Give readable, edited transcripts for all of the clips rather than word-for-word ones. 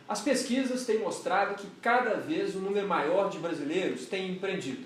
As pesquisas têm mostrado que cada vez um número maior de brasileiros tem empreendido.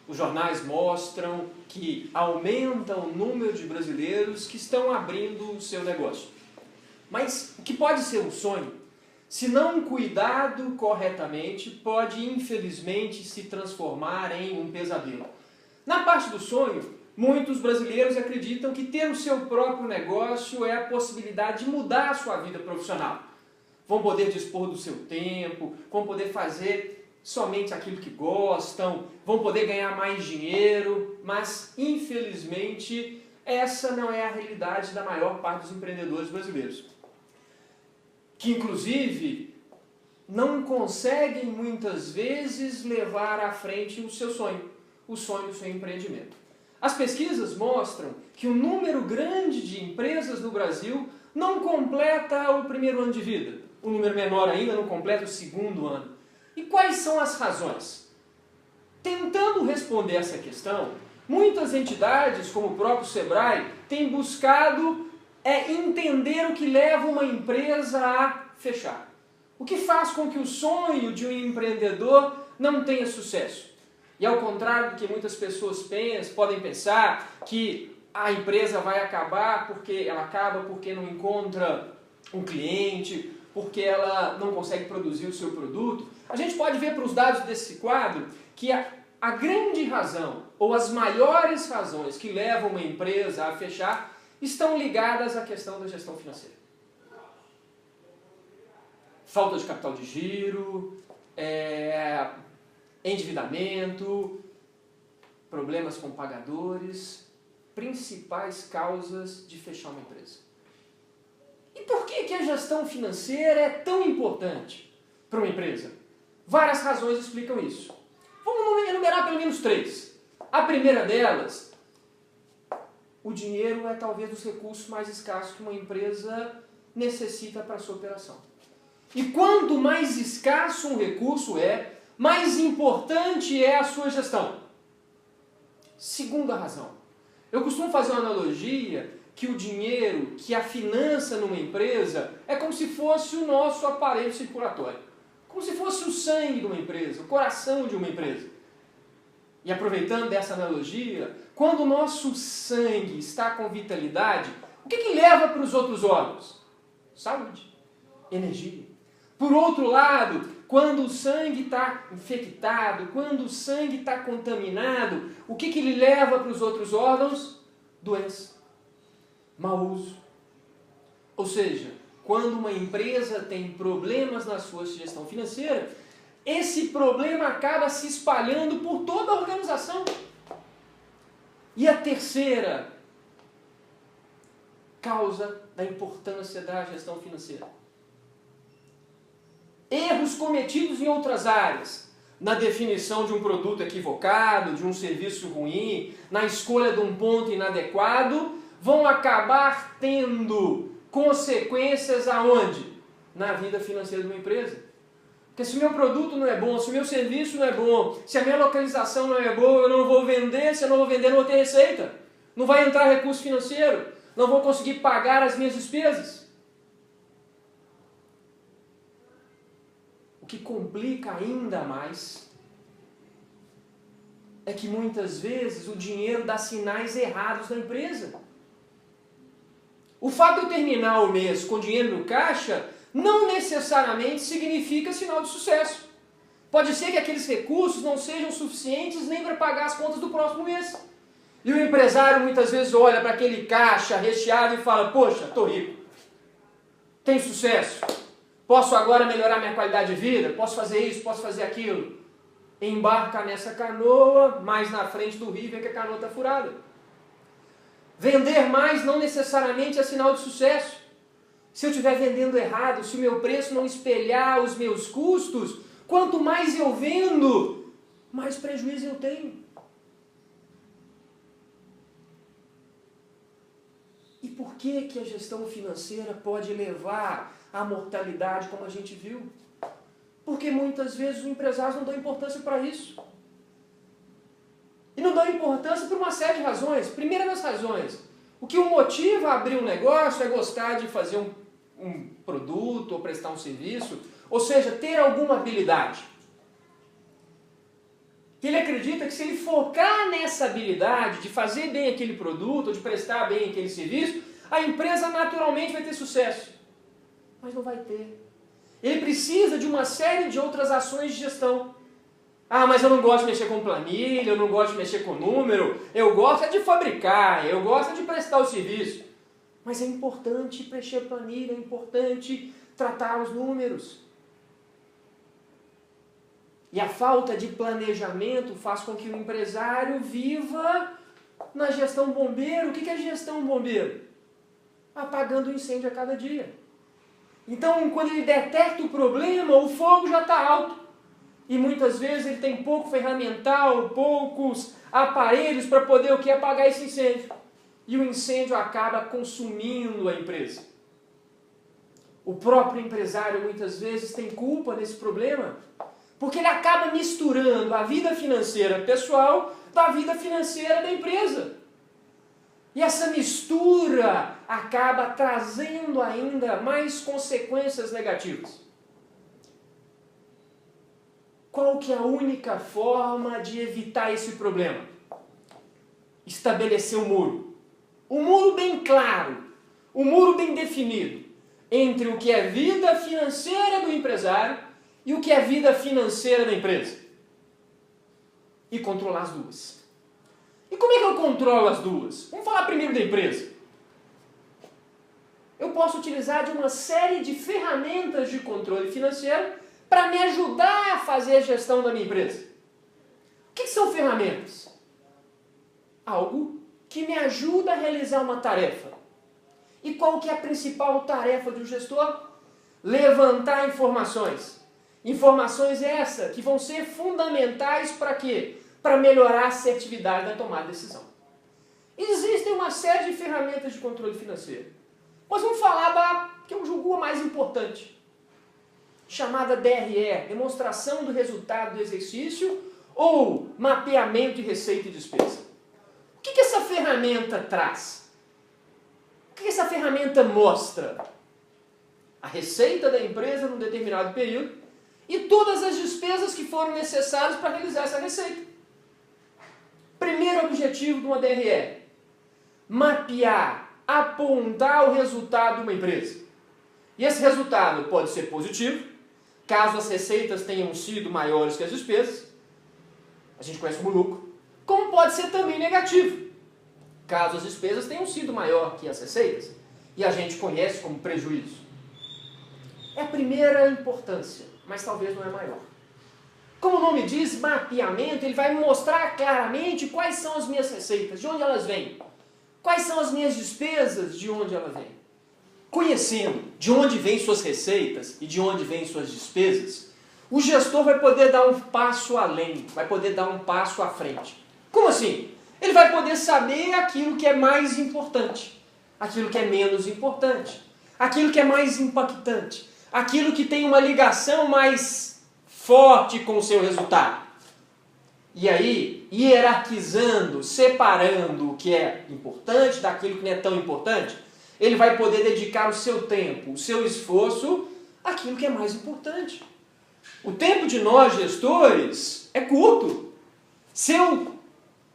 Os jornais mostram que aumenta o número de brasileiros que estão abrindo o seu negócio. Mas o que pode ser um sonho, se não cuidado corretamente, pode infelizmente se transformar em um pesadelo. Na parte do sonho, muitos brasileiros acreditam que ter o seu próprio negócio é a possibilidade de mudar a sua vida profissional. Vão poder dispor do seu tempo, vão poder fazer somente aquilo que gostam, vão poder ganhar mais dinheiro, mas infelizmente essa não é a realidade da maior parte dos empreendedores brasileiros. Que inclusive não conseguem muitas vezes levar à frente o seu sonho do seu empreendimento. As pesquisas mostram que um número grande de empresas no Brasil não completa o primeiro ano de vida. Um número menor ainda não completa o segundo ano. E quais são as razões? Tentando responder essa questão, muitas entidades, como o próprio Sebrae, têm buscado entender o que leva uma empresa a fechar. O que faz com que o sonho de um empreendedor não tenha sucesso? E ao contrário do que muitas pessoas podem pensar que a empresa vai acabar porque não encontra um cliente, porque ela não consegue produzir o seu produto, a gente pode ver para os dados desse quadro que a grande razão, ou as maiores razões que levam uma empresa a fechar, estão ligadas à questão da gestão financeira. Falta de capital de giro, endividamento, problemas com pagadores, principais causas de fechar uma empresa. E por que a gestão financeira é tão importante para uma empresa? Várias razões explicam isso. Vamos enumerar pelo menos 3. A primeira delas, o dinheiro é talvez dos recursos mais escassos que uma empresa necessita para a sua operação. E quanto mais escasso um recurso mais importante é a sua gestão. Segunda razão. Eu costumo fazer uma analogia que o dinheiro, que a finança numa empresa, é como se fosse o nosso aparelho circulatório. Como se fosse o sangue de uma empresa, o coração de uma empresa. E aproveitando dessa analogia, quando o nosso sangue está com vitalidade, o que leva para os outros órgãos? Saúde, energia. Por outro lado, quando o sangue está infectado, quando o sangue está contaminado, o que ele leva para os outros órgãos? Doença, mau uso. Ou seja, quando uma empresa tem problemas na sua gestão financeira, esse problema acaba se espalhando por toda a organização. E a terceira causa da importância da gestão financeira: erros cometidos em outras áreas, na definição de um produto equivocado, de um serviço ruim, na escolha de um ponto inadequado, vão acabar tendo consequências aonde? Na vida financeira de uma empresa. Porque se o meu produto não é bom, se o meu serviço não é bom, se a minha localização não é boa, eu não vou vender, se eu não vou vender, não vou ter receita. Não vai entrar recurso financeiro, não vou conseguir pagar as minhas despesas. O que complica ainda mais é que muitas vezes o dinheiro dá sinais errados na empresa. O fato de eu terminar o mês com dinheiro no caixa não necessariamente significa sinal de sucesso. Pode ser que aqueles recursos não sejam suficientes nem para pagar as contas do próximo mês. E o empresário muitas vezes olha para aquele caixa recheado e fala: poxa, estou rico, tenho sucesso, posso agora melhorar minha qualidade de vida, posso fazer isso, posso fazer aquilo. Embarca nessa canoa, mais na frente do rio e vê que a canoa está furada. Vender mais não necessariamente é sinal de sucesso. Se eu estiver vendendo errado, se o meu preço não espelhar os meus custos, quanto mais eu vendo, mais prejuízo eu tenho. E por que a gestão financeira pode levar à mortalidade, como a gente viu? Porque muitas vezes os empresários não dão importância para isso. E não dão importância por uma série de razões. Primeira das razões, o que o motiva a abrir um negócio é gostar de fazer um produto ou prestar um serviço, ou seja, ter alguma habilidade. Ele acredita que se ele focar nessa habilidade de fazer bem aquele produto, ou de prestar bem aquele serviço, a empresa naturalmente vai ter sucesso. Mas não vai ter. Ele precisa de uma série de outras ações de gestão. Ah, mas eu não gosto de mexer com planilha, eu não gosto de mexer com número, eu gosto de fabricar, eu gosto de prestar o serviço. Mas é importante preencher planilha, é importante tratar os números. E a falta de planejamento faz com que o empresário viva na gestão bombeiro. O que é gestão bombeiro? Apagando o incêndio a cada dia. Então, quando ele detecta o problema, o fogo já está alto. E muitas vezes ele tem pouco ferramental, poucos aparelhos para poder o que? Apagar esse incêndio. E o incêndio acaba consumindo a empresa. O próprio empresário muitas vezes tem culpa nesse problema, porque ele acaba misturando a vida financeira pessoal da vida financeira da empresa. E essa mistura acaba trazendo ainda mais consequências negativas. Qual que é a única forma de evitar esse problema? Estabelecer um muro. Um muro bem claro, um muro bem definido entre o que é vida financeira do empresário e o que é vida financeira da empresa. E controlar as duas. E como é que eu controlo as duas? Vamos falar primeiro da empresa. Eu posso utilizar de uma série de ferramentas de controle financeiro para me ajudar a fazer a gestão da minha empresa. O que são ferramentas? Algo que me ajuda a realizar uma tarefa. E qual que é a principal tarefa do gestor? Levantar informações. Informações essas que vão ser fundamentais para quê? Para melhorar a assertividade da tomada de decisão. Existem uma série de ferramentas de controle financeiro. Mas vamos falar da que eu julgo a mais importante. Chamada DRE, Demonstração do Resultado do Exercício, ou Mapeamento de Receita e Despesa. O que essa ferramenta traz? O que essa ferramenta mostra? A receita da empresa num determinado período e todas as despesas que foram necessárias para realizar essa receita. Primeiro objetivo de uma DRE: mapear, apontar o resultado de uma empresa. E esse resultado pode ser positivo, caso as receitas tenham sido maiores que as despesas, a gente conhece como lucro, como pode ser também negativo, caso as despesas tenham sido maior que as receitas, e a gente conhece como prejuízo. É a primeira importância, mas talvez não é maior. Como o nome diz, mapeamento, ele vai me mostrar claramente quais são as minhas receitas, de onde elas vêm, quais são as minhas despesas, de onde elas vêm. Conhecendo de onde vêm suas receitas e de onde vêm suas despesas, o gestor vai poder dar um passo além, vai poder dar um passo à frente. Como assim? Ele vai poder saber aquilo que é mais importante, aquilo que é menos importante, aquilo que é mais impactante, aquilo que tem uma ligação mais forte com o seu resultado. E aí, hierarquizando, separando o que é importante daquilo que não é tão importante, ele vai poder dedicar o seu tempo, o seu esforço àquilo que é mais importante. O tempo de nós, gestores, é curto. Se eu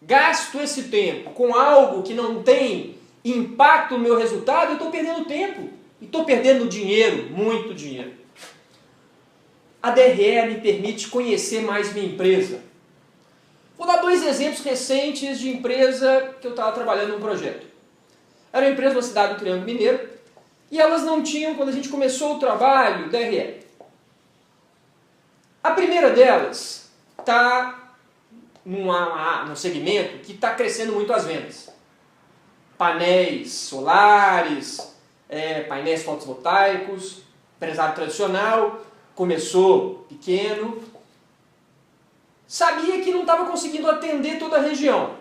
gasto esse tempo com algo que não tem impacto no meu resultado, eu estou perdendo tempo. E estou perdendo dinheiro, muito dinheiro. A DRE me permite conhecer mais minha empresa. Vou dar 2 exemplos recentes de empresa que eu estava trabalhando num projeto. Era uma empresa na cidade do Triângulo Mineiro e elas não tinham, quando a gente começou o trabalho, DRE. A primeira delas está num segmento que está crescendo muito as vendas. Painéis solares, painéis fotovoltaicos, empresário tradicional, começou pequeno, sabia que não estava conseguindo atender toda a região.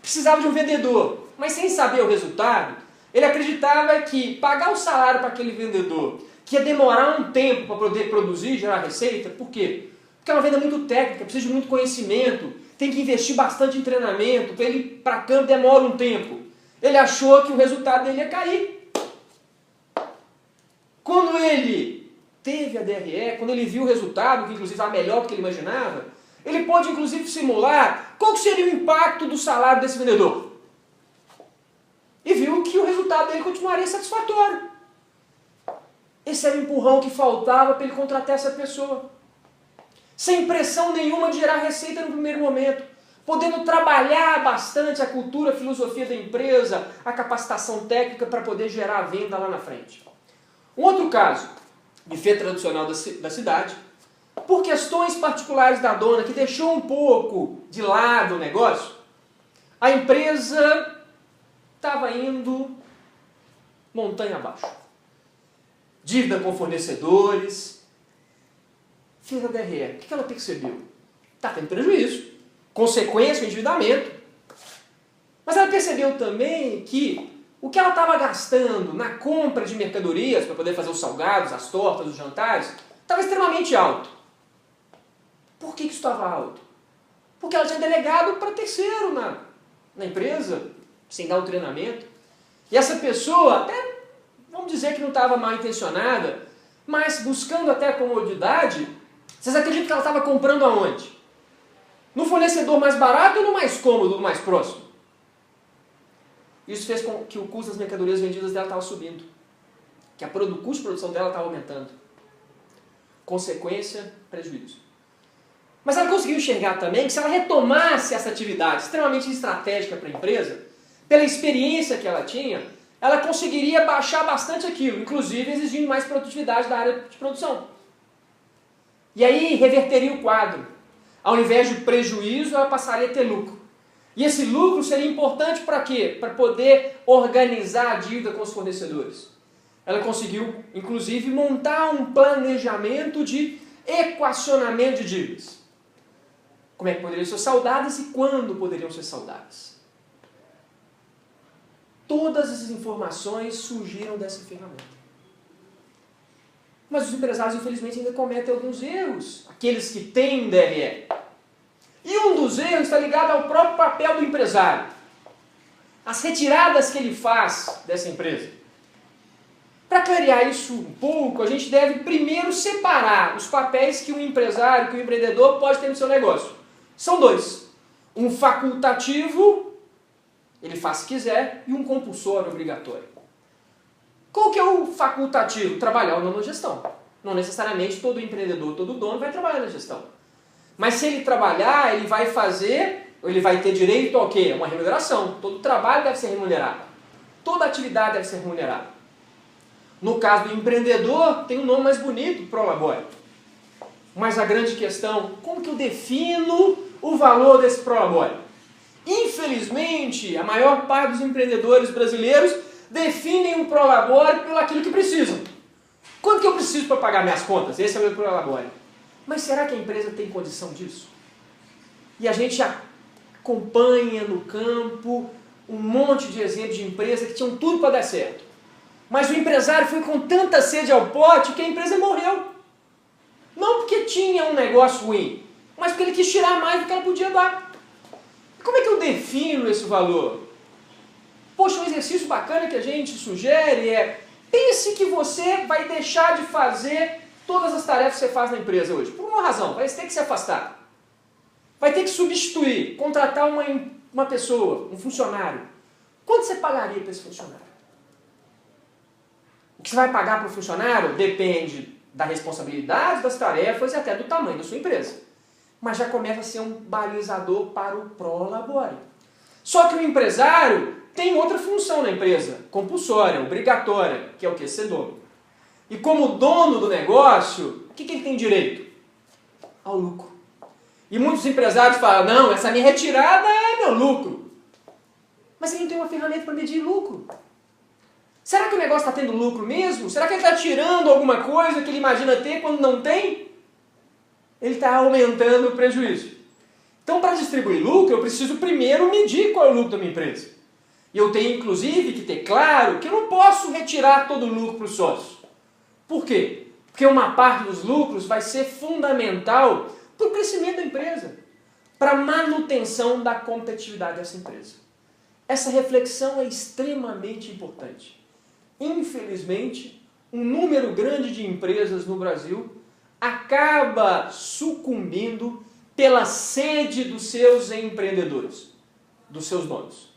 Precisava de um vendedor, mas sem saber o resultado, ele acreditava que pagar o salário para aquele vendedor, que ia demorar um tempo para poder produzir e gerar receita. Por quê? Porque é uma venda muito técnica, precisa de muito conhecimento, tem que investir bastante em treinamento, para ele ir para campo demora um tempo. Ele achou que o resultado dele ia cair. quando ele teve a DRE, quando ele viu o resultado, que inclusive estava melhor do que ele imaginava, ele pode inclusive simular qual seria o impacto do salário desse vendedor. E viu que o resultado dele continuaria satisfatório. Esse era o empurrão que faltava para ele contratar essa pessoa. Sem pressão nenhuma de gerar receita no primeiro momento. Podendo trabalhar bastante a cultura, a filosofia da empresa, a capacitação técnica para poder gerar a venda lá na frente. Um outro caso, de feira tradicional da cidade, por questões particulares da dona, que deixou um pouco de lado o negócio, a empresa estava indo montanha abaixo. Dívida com fornecedores, fez a DRE. O que ela percebeu? Está tendo prejuízo. Consequência, o endividamento. Mas ela percebeu também que o que ela estava gastando na compra de mercadorias para poder fazer os salgados, as tortas, os jantares, estava extremamente alto. Por que isso estava alto? Porque ela tinha delegado para terceiro na empresa, sem dar um treinamento. E essa pessoa, até, vamos dizer que não estava mal intencionada, mas buscando até comodidade, vocês acreditam que ela estava comprando aonde? No fornecedor mais barato ou no mais cômodo, no mais próximo? Isso fez com que o custo das mercadorias vendidas dela estava subindo. Que o custo de produção dela estava aumentando. Consequência, prejuízo. Mas ela conseguiu enxergar também que se ela retomasse essa atividade extremamente estratégica para a empresa, pela experiência que ela tinha, ela conseguiria baixar bastante aquilo, inclusive exigindo mais produtividade da área de produção. E aí reverteria o quadro. Ao invés de prejuízo, ela passaria a ter lucro. E esse lucro seria importante para quê? Para poder organizar a dívida com os fornecedores. Ela conseguiu, inclusive, montar um planejamento de equacionamento de dívidas. Como é que poderiam ser saudadas e quando poderiam ser saudadas. Todas essas informações surgiram dessa ferramenta. Mas os empresários, infelizmente, ainda cometem alguns erros. Aqueles que têm DRE. E um dos erros está ligado ao próprio papel do empresário. As retiradas que ele faz dessa empresa. Para clarear isso um pouco, a gente deve primeiro separar os papéis que um empresário, que um empreendedor pode ter no seu negócio. São dois. Um facultativo, ele faz se quiser, e um compulsório, obrigatório. Qual que é o facultativo? Trabalhar ou não na gestão. Não necessariamente todo empreendedor, todo dono vai trabalhar na gestão. Mas se ele trabalhar, ele vai fazer, ou ele vai ter direito ao quê? Uma remuneração. Todo trabalho deve ser remunerado. Toda atividade deve ser remunerada. No caso do empreendedor, tem um nome mais bonito, prolabore. Mas a grande questão, como que eu defino o valor desse prolabore? Infelizmente, a maior parte dos empreendedores brasileiros definem um prolabore pelo aquilo que precisam. Quanto que eu preciso para pagar minhas contas? Esse é o meu prolabore. Mas será que a empresa tem condição disso? E a gente acompanha no campo um monte de exemplos de empresas que tinham tudo para dar certo. Mas o empresário foi com tanta sede ao pote que a empresa morreu. Não porque tinha um negócio ruim, mas porque ele quis tirar mais do que ela podia dar. Como é que eu defino esse valor? Poxa, um exercício bacana que a gente sugere é: pense que você vai deixar de fazer todas as tarefas que você faz na empresa hoje. Por uma razão, vai ter que se afastar. Vai ter que substituir, contratar uma pessoa, um funcionário. Quanto você pagaria para esse funcionário? O que você vai pagar para o funcionário depende da responsabilidade, das tarefas e até do tamanho da sua empresa. Mas já começa a ser um balizador para o prolabore. Só que o empresário tem outra função na empresa, compulsória, obrigatória, que é o quê? Ser dono. E como dono do negócio, o que ele tem direito? Ao lucro. E muitos empresários falam: não, essa minha retirada é meu lucro. Mas ele não tem uma ferramenta para medir lucro. Será que o negócio está tendo lucro mesmo? Será que ele está tirando alguma coisa que ele imagina ter quando não tem? Ele está aumentando o prejuízo. Então, para distribuir lucro, eu preciso primeiro medir qual é o lucro da minha empresa. E eu tenho, inclusive, que ter claro que eu não posso retirar todo o lucro para o sócio. Por quê? Porque uma parte dos lucros vai ser fundamental para o crescimento da empresa, para a manutenção da competitividade dessa empresa. Essa reflexão é extremamente importante. Infelizmente, um número grande de empresas no Brasil acaba sucumbindo pela sede dos seus empreendedores, dos seus donos.